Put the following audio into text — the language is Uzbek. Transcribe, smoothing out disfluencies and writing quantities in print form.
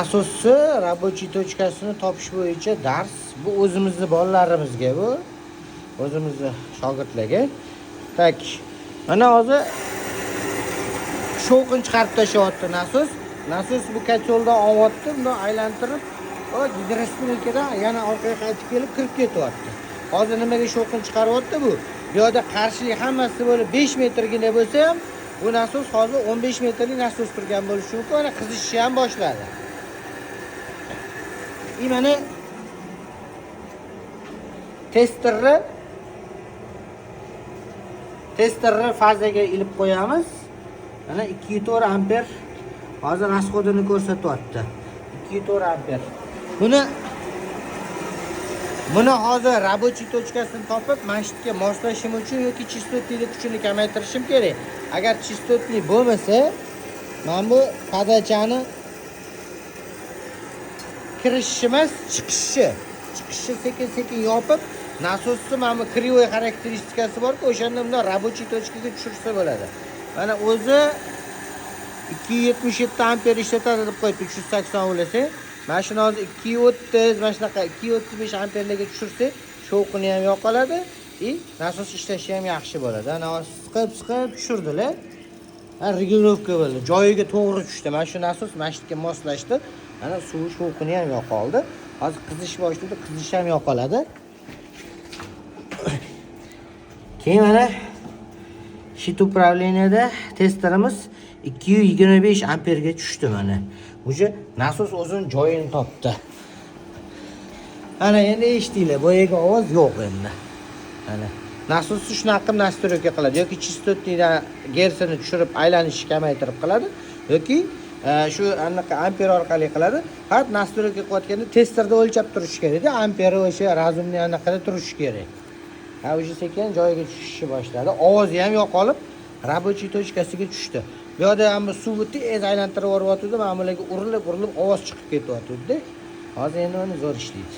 Asosni рабочий точкасini topish bo'yicha dars. Bu o'zimizning bolalarimizga, bu o'zimizning shogirdlarga. Tak. Mana hozir shovqin chiqarib tashlayapti nasos. Nasos bu koteldan olyapti, bundan aylantirib, o gidrospilkadan yana orqaga qaytib kelib kirib ketyapti. Hozir nimaga shovqin chiqaryapti bu? Bu yerda qarshilik hammasi bo'lib 5 metrgina bo'lsa ham, bu nasos hozir 15 metrlik nasos turgan bo'lishi mumkin. Mana qizishni ham boshladi. Mana testerni fazaga ilib qo'yamiz. Mana 2,4 amper hozir rasxodini ko'rsatyapti. 2,4 amper. Buni hozir рабочий точкасini topib, masjidga moslashim uchun yoki chistotlik kuchini kamaytirishim kerak. Agar chistotlik bo'lmasa, men bu padachani kirishi emas, chiqishi sekin-sekin yopib, nasosni mana bu krivoy xarakteristikasi bor-ku, o'shanda bundan рабочий точкаga tushirsa bo'ladi. Mana o'zi 277 amper ishlatadi deb qo'yibdi, 380 bo'lsa. Mana shuni hozir 230, mana shunaqa 235 amperlarga tushirsak, shovqini ham yo'qoladi, nasos ishlashi ham yaxshi bo'ladi. Ana siqib tushirdilar. Regulovka bo'ldi. Joyiga to'g'ri tushdi. Mana shu nasos masjidga moslashdi. Mana suv shovqini ham yo'qoldi. Hozir qizish boshladi, qizish ham yo'qoladi. Keyin mana shit upravleniyada testerimiz 225 amperga tushdi mana. O'sha nasos o'zini joyini topdi. Ana endi eshitdinglar, boyaga ovoz yo'q endi. Ana nasosni shunaqa qilib nastroyka qiladi yoki chistotlikdan gersini tushirib aylanishni kamaytirib qiladi yoki shu anaqa amper orqali qiladi. Faqat nastroyka qilayotganda testerda o'lchab turish kerak-da, amperi o'sha razumli anaqada turishi kerak. O'sha sekin joyiga tushishni boshladi. Ovozi ham yo'qolib, рабочий точкasiga tushdi. Bu yerda ham suvni tez aylantirib yuboryapti, mana bularga urilib ovoz chiqib ketyapti-da. Hozir endi uni zo'r ishlaydi.